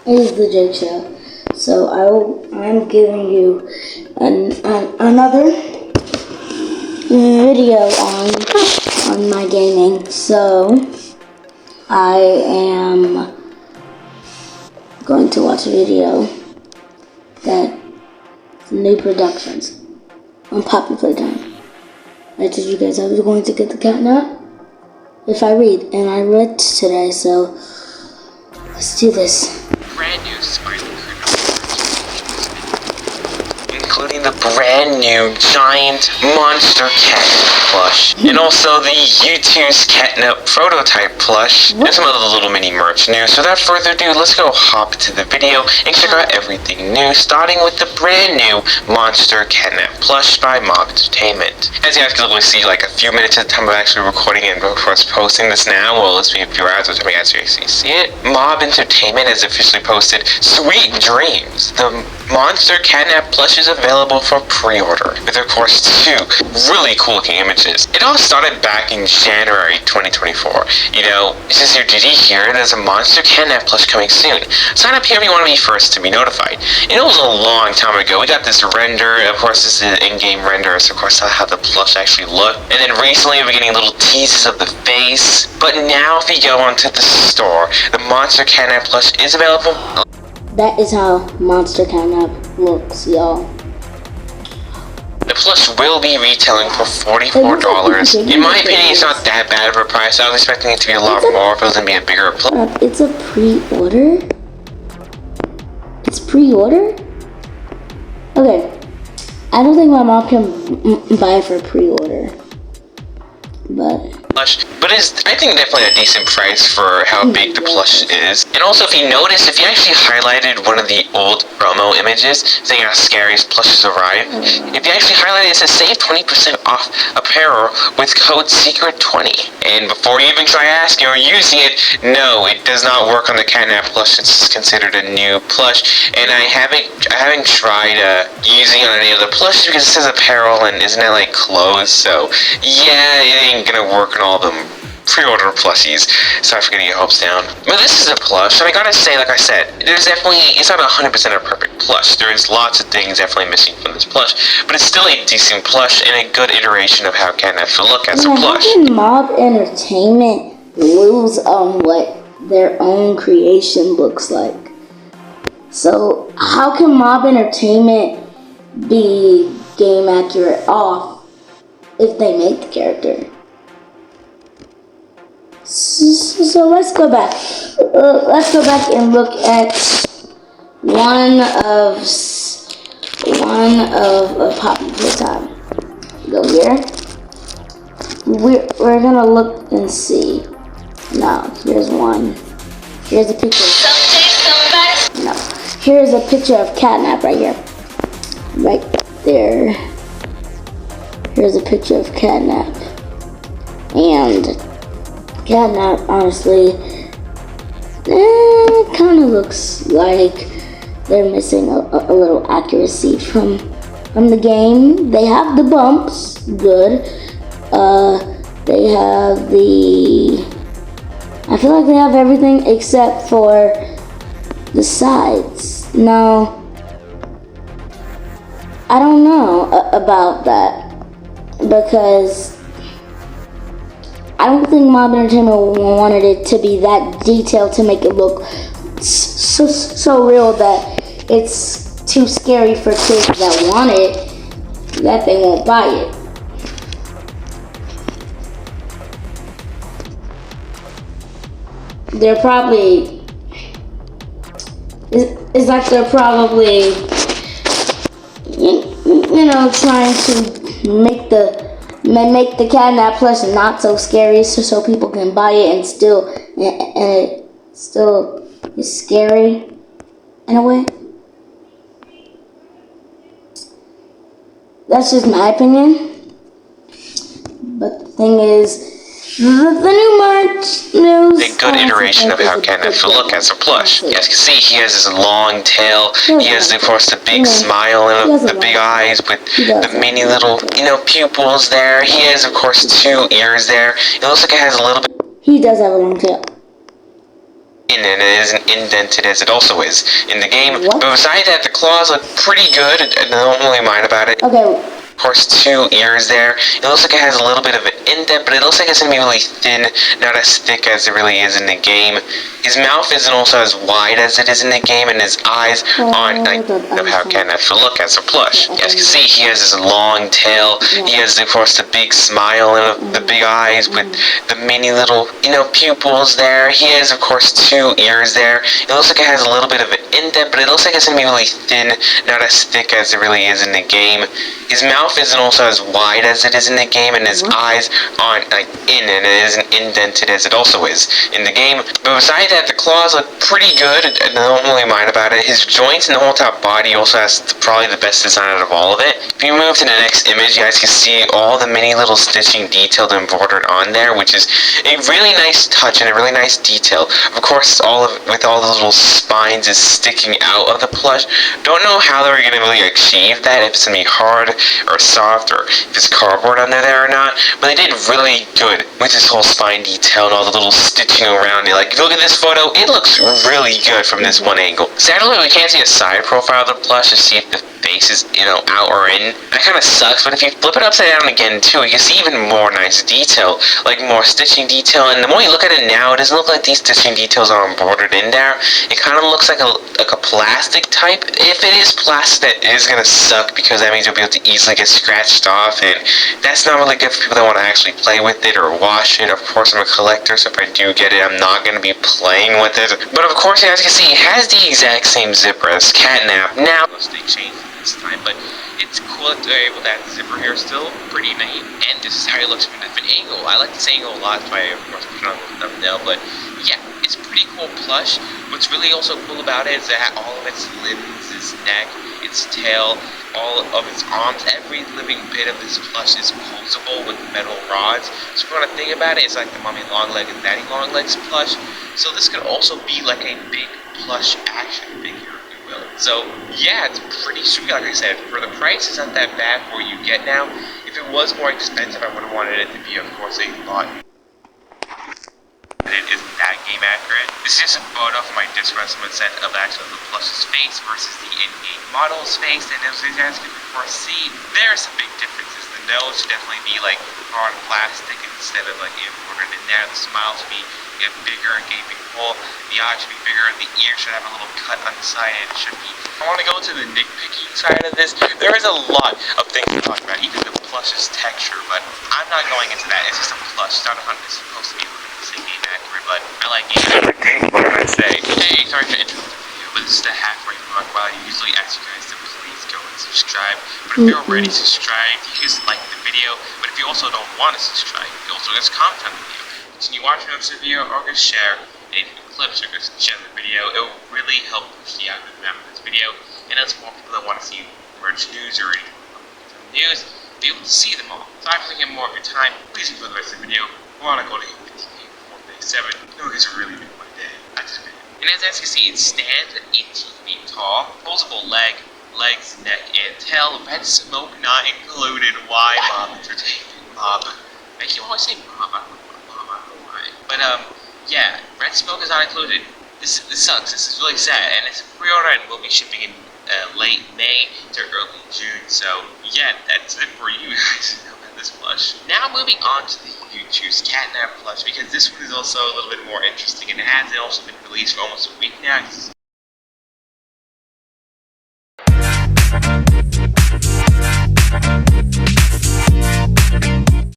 is the Jake Show. So I'm giving you another video on my gaming. So I am going to watch a video that new productions on Poppy Playtime. I told you guys I was going to get the catnap if I read, and I read today. So let's do this. Brand new Spider including the brand new giant monster catnip plush, and also the U2's catnip prototype plush, and some other little mini merch news. So without further ado, let's go hop to the video and check out everything new, starting with the brand new monster catnip plush by Mob Entertainment. As you guys can see, like a few minutes at the time of actually recording and of course posting this now, well, let's be a few hours by the time you guys actually see it. Mob Entertainment has officially posted Sweet Dreams. The monster catnip plush is available for pre-order, with of course 2 really cool looking images. It all started back in January 2024. You know, it says here, did you hear there's a monster catnip plush coming soon? Sign up here if you want to be first to be notified. And it was a long time ago. We got this render, of course this is an in-game render, so of course how the plush actually looked. And then recently we're getting little teases of the face. But now if you go onto the store, the monster catnip plush is available. That is how monster catnip looks, y'all. The plush will be retailing for $44. In my opinion, it's not that bad of a price. I was expecting it to be a lot more if it was going to be a bigger plush. It's a pre-order? It's pre-order? Okay. I don't think my mom can buy it for pre-order. But it's, I think, definitely a decent price for how big the plush is. And also, if you notice, if you actually highlighted one of the old promo images saying how scariest plushes arrive, if you actually highlight it, it says save 20% off apparel with code SECRET20. And before you even try asking or using it, no, it does not work on the catnip plush. It's considered a new plush, and I haven't tried using it on any of the plushes because it says apparel and isn't it like clothes? So yeah, it ain't gonna work on all them pre-order plushies. Sorry for getting your hopes down. But this is a plush, and I gotta say, like I said, it's not 100% a perfect plush. There's lots of things definitely missing from this plush, but it's still a decent plush and a good iteration of how catnip should look as a plush. How can Mob Entertainment lose on what their own creation looks like? So how can Mob Entertainment be game accurate off if they make the character? So let's go back. Let's go back and look at one of Poppy Playtime. Go here. We're gonna look and see. Now here's one. Here's a picture. No. Here's a picture of catnip right here. Right there. Here's a picture of catnip. And catnip, honestly, it kind of looks like they're missing a little accuracy from the game. They have the bumps, good. They have I feel like they have everything except for the sides. Now, I don't know about that because I don't think Mob Entertainment wanted it to be that detailed to make it look so real that it's too scary for kids that want it, that they won't buy it. They're probably, it's like they're probably, you know, trying to make the catnip plush not so scary, so people can buy it and it still is scary in a way. That's just my opinion. But the thing is, the new merch news. A good iteration of how catnip should look as a plush. You guys can see he has his long tail. He has, of course, the big smile and the big eyes with the mini little, pupils there. He has, of course, 2 ears there. It looks like it has a little bit. He does have a long tail. and it isn't indented as it also is in the game. What? But besides that, the claws look pretty good, and I don't really mind about it. Okay. Of course, 2 ears there. It looks like it has a little bit of an indent, but it looks like it's going to be really thin, not as thick as it really is in the game. His mouth isn't also as wide as it is in the game, and his eyes aren't like how catnap should look as a plush. As you can see, he has this long tail. He has, of course, the big smile and the big eyes with the many little, pupils there. He has, of course, 2 ears there. It looks like it has a little bit of an indent, but it looks like it's going to be really thin, not as thick as it really is in the game. His mouth isn't also as wide as it is in the game, and his eyes aren't like and it isn't indented as it also is in the game. But besides that, the claws look pretty good, and I don't really mind about it. His joints and the whole top body also has probably the best design out of all of it. If you move to the next image, you guys can see all the many little stitching detailed and embroidered on there, which is a really nice touch and a really nice detail. Of course, with all the little spines is sticking out of the plush. Don't know how they're going to really achieve that, if it's going to be hard or soft, or if it's cardboard under there or not, but they did really good with this whole spine detail and all the little stitching around it. Like, if you look at this photo, it looks really good from this one angle. Sadly, we can't see a side profile of the plush to see if the face is, out or in. That kind of sucks, but if you flip it upside down again too, you can see even more nice detail, like more stitching detail, and the more you look at it now, it doesn't look like these stitching details are embroidered in there. It kind of looks like a plastic type. If it is plastic, that is going to suck, because that means you'll be able to easily get scratched off, and that's not really good for people that want to actually play with it or wash it. Of course, I'm a collector, so if I do get it, I'm not going to be playing with it. But of course, as you can see, it has the exact same zipper as catnap. Now, they changed this time, but it's cool that they're able to add the zipper here still. Pretty neat, and this is how it looks from a different angle. I like this angle a lot, so I of course put it on the thumbnail, but yeah, it's pretty cool plush. What's really also cool about it is that all of its limbs, its neck, its tail, all of its arms, every living bit of this plush is posable with metal rods. So if you want to think about it, it's like the Mommy Longleg and Daddy Longlegs plush. So this could also be like a big plush action figure, if you will. So yeah, it's pretty sweet. Like I said, for the price, it's not that bad for what you get now. If it was more expensive, I would have wanted it to be, of course, a lot. It isn't that game accurate. This is just a photo from my disc wrestling set of actually the plush's face versus the in-game model's face, and as you guys can of course see, there are some big differences. The nose should definitely be like hard plastic instead of like embroidered in there. The smile should be bigger and gaping full. The eye should be bigger, and the ear should have a little cut on the side, and it should be. I want to go to the nitpicking side of this. There is a lot of things to talk about, even the plush's texture, but I'm not going into that. It's just a plush. It's not 100% supposed to be game accurate, but I like game accurate. What can I say? Hey, sorry to interrupt the video, but this is the halfway mark. While I usually ask you guys to please go and subscribe, but if you're already subscribed, you just like the video. But if you also don't want to subscribe, you also just comment on the video. Continue watching this video, or just share any clips, or just share the video. It will really help push the algorithm of this video, and as more people that want to see merch news or any news, be able to see them all. So I'm taking more of your time. Please enjoy the rest of the video. We're on a go to 7. No, it's really been my day. I just been. And as you can see, it stands at 18 feet tall. Posable legs, neck, and tail. Red smoke not included. Why, Mob Entertainment? Mob. I keep always saying Mob. I don't know why. But yeah, red smoke is not included. This sucks. This is really sad, and it's a pre-order and will be shipping in late May to early June. So yeah, that's it for you guys. This plush. Now moving on to the YouTube's catnap plush, because this one is also a little bit more interesting, and it has also been released for almost a week now.